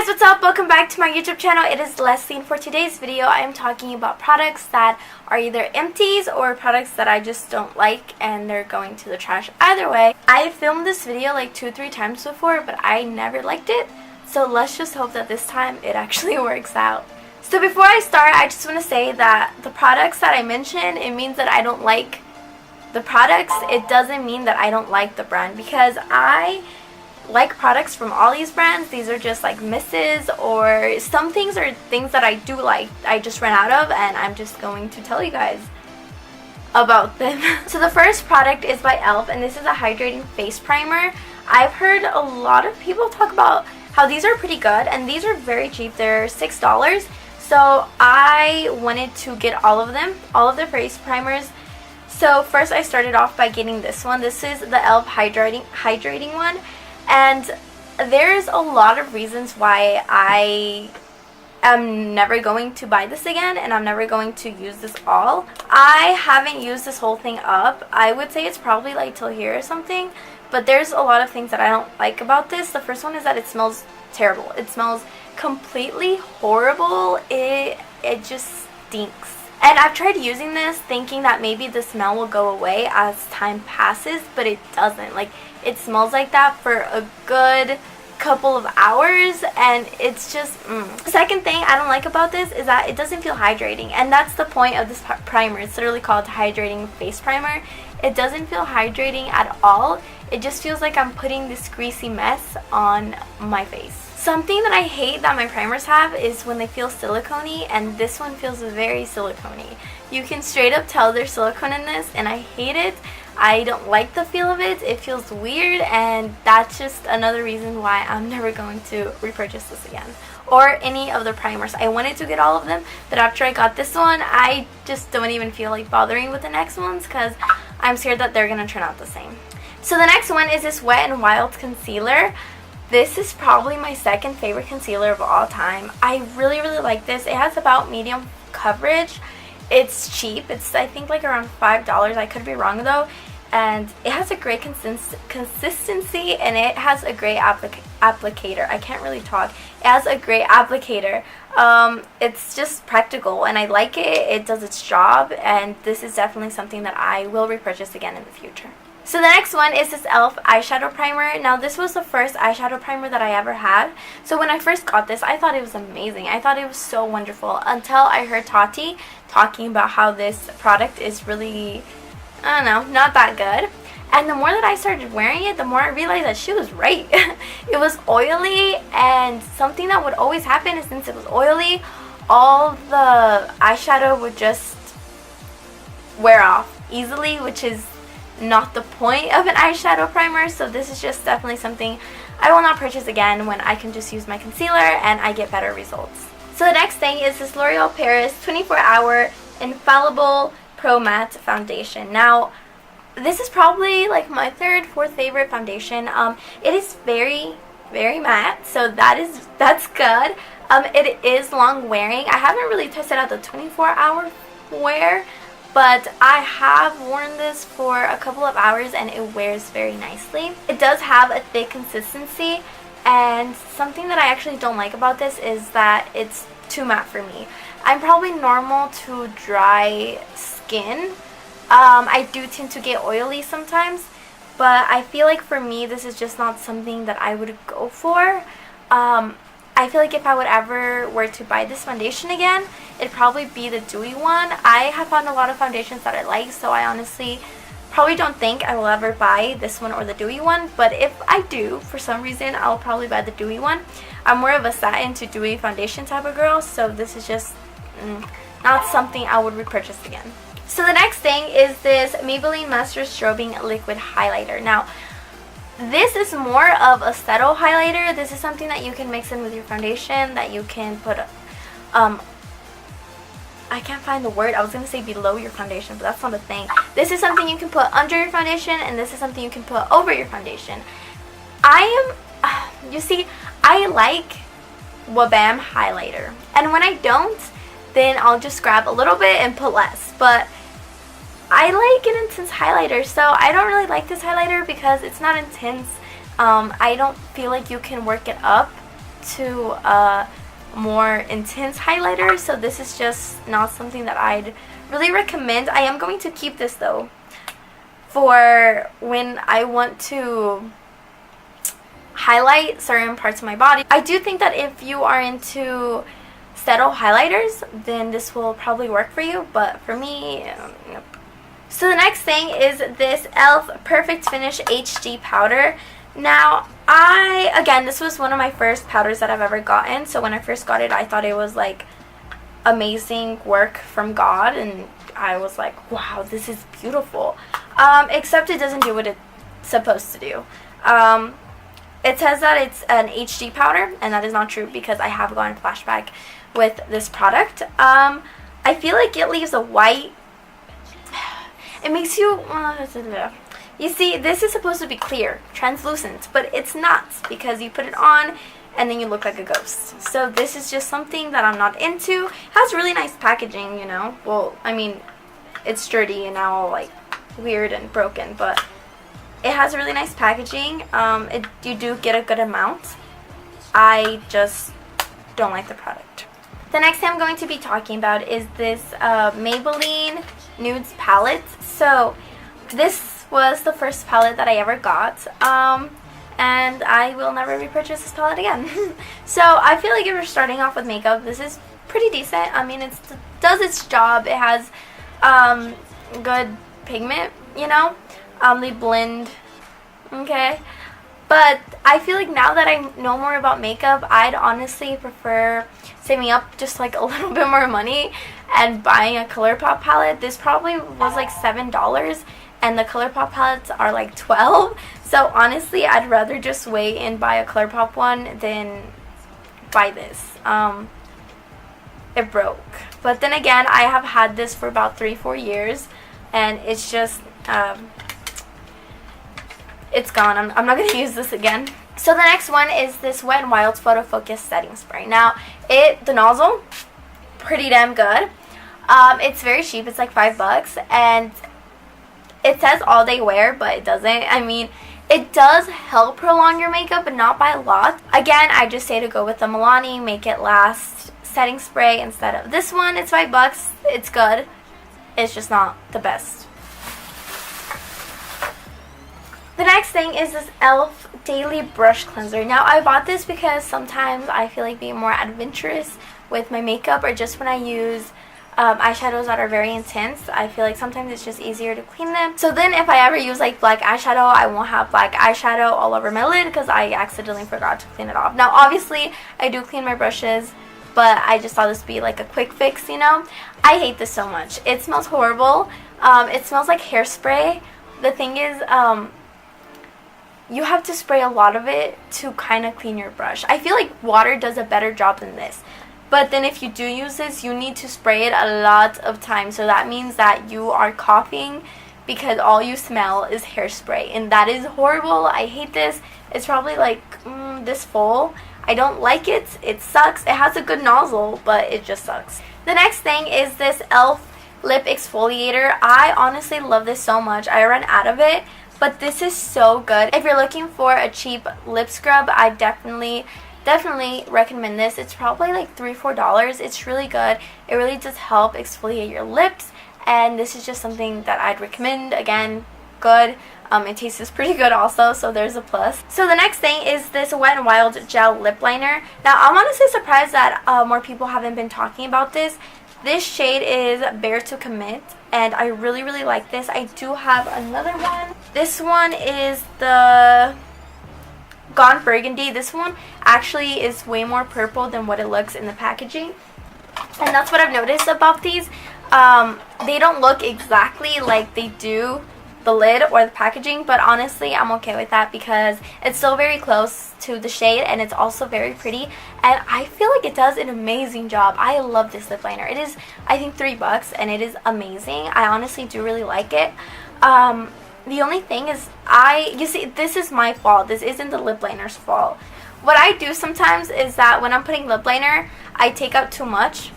guys, what's up? Welcome back to my YouTube channel. It is Leslie, and for today's video I am talking about products that are either empties or products that I just don't like and they're going to the trash. Either way, I filmed this video like 2-3 times before, but I never liked it, so let's just hope that this time it actually works out. So before I start, I just want to say that the products that I mention, it means that I don't like the products. It doesn't mean that I don't like the brand, because I like products from all these brands. These are just like misses, or some things are things that I do like, I just ran out of, and I'm just going to tell you guys about them. So the first product is by e.l.f. and this is a hydrating face primer. I've heard a lot of people talk about how these are pretty good, and these are very cheap. They're $6, so I wanted to get all of them, all of their face primers. So first I started off by getting this one. This is the e.l.f. hydrating one. And there's a lot of reasons why I am never going to buy this again, and I'm never going to use this all. I haven't used this whole thing up. I would say it's probably like till here or something, but there's a lot of things that I don't like about this. The first one is that it smells terrible. It smells completely horrible. It just stinks. And I've tried using this thinking that maybe the smell will go away as time passes, but it doesn't. Like, it smells like that for a good couple of hours, and it's just The second thing I don't like about this is that it doesn't feel hydrating, and that's the point of this primer. It's literally called hydrating face primer. It doesn't feel hydrating at all. It just feels like I'm putting this greasy mess on my face. Something that I hate that my primers have is when they feel silicone-y, and this one feels very silicone-y. You can straight up tell there's silicone in this, and I hate it. I don't like the feel of it. It feels weird, and that's just another reason why I'm never going to repurchase this again, or any of the primers. I wanted to get all of them, but after I got this one, I just don't even feel like bothering with the next ones because I'm scared that they're going to turn out the same. So the next one is this Wet n Wild concealer. This is probably my second favorite concealer of all time. I really like this. It has about medium coverage. It's cheap. It's, I think, like around $5. I could be wrong though. And it has a great consistency, and it has a great applicator. I can't really talk. It has a great applicator. It's just practical, and I like it. It does its job, and this is definitely something that I will repurchase again in the future. So the next one is this e.l.f. eyeshadow primer. Now this was the first eyeshadow primer that I ever had. So when I first got this, I thought it was amazing. I thought it was so wonderful until I heard Tati talking about how this product is really, I don't know, not that good. And the more that I started wearing it, the more I realized that she was right. It was oily, and something that would always happen is since it was oily, all the eyeshadow would just wear off easily, which is not the point of an eyeshadow primer. So this is just definitely something I will not purchase again when I can just use my concealer and I get better results. So the next thing is this L'Oreal Paris 24-Hour Infallible Pro Matte Foundation. Now this is probably like my third, fourth favorite foundation. It is very matte, so that's good. It is long wearing. I haven't really tested out the 24-hour wear, but I have worn this for a couple of hours and it wears very nicely. It does have a thick consistency, and something that I actually don't like about this is that it's too matte for me. I'm probably normal to dry skin. I do tend to get oily sometimes, but I feel like for me this is just not something that I would go for. I feel like if I would ever were to buy this foundation again, it'd probably be the dewy one. I have found a lot of foundations that I like, so I honestly probably don't think I will ever buy this one or the dewy one, but if I do, for some reason, I'll probably buy the dewy one. I'm more of a satin to dewy foundation type of girl, so this is just not something I would repurchase again. So the next thing is this Maybelline Master Strobing Liquid Highlighter. Now, this is more of a subtle highlighter. This is something that you can mix in with your foundation, that you can put, I can't find the word. I was going to say below your foundation, but that's not a thing. This is something you can put under your foundation, and this is something you can put over your foundation. You see, I like Wabam highlighter, and when I don't, then I'll just grab a little bit and put less, but I like an intense highlighter, so I don't really like this highlighter because it's not intense. I don't feel like you can work it up to a more intense highlighter, so this is just not something that I'd really recommend. I am going to keep this though for when I want to highlight certain parts of my body. I do think that if you are into settle highlighters, then this will probably work for you, but for me, nope. So the next thing is this e.l.f. Perfect Finish HD powder. Now, again, this was one of my first powders that I've ever gotten, so when I first got it, I thought it was like amazing work from God, and I was like, wow, this is beautiful. Except it doesn't do what it's supposed to do. It says that it's an HD powder, and that is not true because I have gotten flashback with this product. I feel like it leaves a white, it makes you, you see, this is supposed to be clear, translucent, but it's not because you put it on and then you look like a ghost. So this is just something that I'm not into. It has really nice packaging, you know. Well, I mean, it's sturdy and now all like weird and broken, but it has really nice packaging. You do get a good amount. I just don't like the product. The next thing I'm going to be talking about is this Maybelline Nudes palette. So this was the first palette that I ever got, and I will never repurchase this palette again. So I feel like if you're starting off with makeup, this is pretty decent. I mean, it does its job. It has good pigment, you know. They blend, okay. But I feel like now that I know more about makeup, I'd honestly prefer saving up just like a little bit more money and buying a ColourPop palette. This probably was like $7, and the ColourPop palettes are like $12. So honestly, I'd rather just wait and buy a ColourPop one than buy this. It broke. But then again, I have had this for about 3-4 years, and it's just it's gone. I'm not going to use this again. So the next one is this Wet n Wild's Photo Focus Setting Spray. Now, the nozzle, pretty damn good. It's very cheap. It's like $5, and it says all day wear, but it doesn't. I mean, it does help prolong your makeup, but not by a lot. Again, I just say to go with the Milani Make It Last setting spray instead of this one. It's $5. It's good. It's just not the best. The next thing is this e.l.f. Daily Brush Cleanser. Now, I bought this because sometimes I feel like being more adventurous with my makeup, or just when I use eyeshadows that are very intense, I feel like sometimes it's just easier to clean them. So then if I ever use like black eyeshadow, I won't have black eyeshadow all over my lid because I accidentally forgot to clean it off. Now, obviously, I do clean my brushes, but I just thought this would be like a quick fix, you know. I hate this so much. It smells horrible. It smells like hairspray. The thing is, you have to spray a lot of it to kind of clean your brush. I feel like water does a better job than this. But then if you do use this, you need to spray it a lot of times. So that means that you are coughing because all you smell is hairspray. And that is horrible. I hate this. It's probably like this full. I don't like it. It sucks. It has a good nozzle, but it just sucks. The next thing is this e.l.f. Lip Exfoliator. I honestly love this so much. I ran out of it, but this is so good. If you're looking for a cheap lip scrub, I definitely recommend this. It's probably like $3-4. It's really good. It really does help exfoliate your lips, and this is just something that I'd recommend. Again, good. It tastes pretty good also, so there's a plus. So the next thing is this Wet n Wild Gel Lip Liner. Now, I'm honestly surprised that more people haven't been talking about this. This shade is Bare to Commit, and I really like this. I do have another one. This one is the Gone Burgundy. This one actually is way more purple than what it looks in the packaging, and that's what I've noticed about these. They don't look exactly like they do the lid or the packaging, but honestly I'm okay with that because it's still very close to the shade, and it's also very pretty, and I feel like it does an amazing job. I love this lip liner. It is, I think, $3, and it is amazing. I honestly do really like it. The only thing is, you see, this is my fault. This isn't the lip liner's fault. What I do sometimes is that when I'm putting lip liner, I take out too much.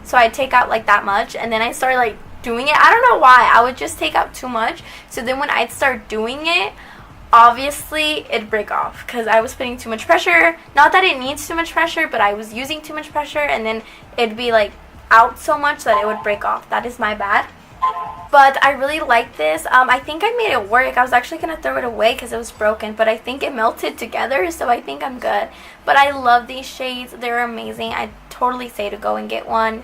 So I take out like that much, and then I start like doing it. I don't know why. I would just take out too much. So then when I'd start doing it, obviously it'd break off because I was putting too much pressure. Not that it needs too much pressure, but I was using too much pressure, and then it'd be like out so much that it would break off. That is my bad. But I really like this. I think I made it work. I was actually going to throw it away because it was broken, but I think it melted together, so I think I'm good. But I love these shades. They're amazing. I totally say to go and get one.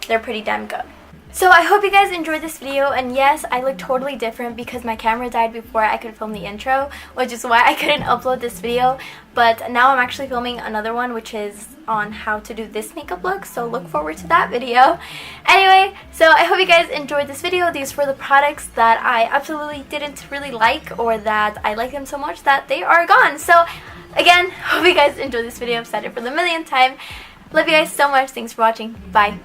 They're pretty damn good. So I hope you guys enjoyed this video, and yes, I look totally different because my camera died before I could film the intro, which is why I couldn't upload this video. But now I'm actually filming another one, which is on how to do this makeup look, so look forward to that video. Anyway, so I hope you guys enjoyed this video. These were the products that I absolutely didn't really like, or that I like them so much that they are gone. So again, hope you guys enjoyed this video. I've said it for the millionth time. Love you guys so much. Thanks for watching. Bye.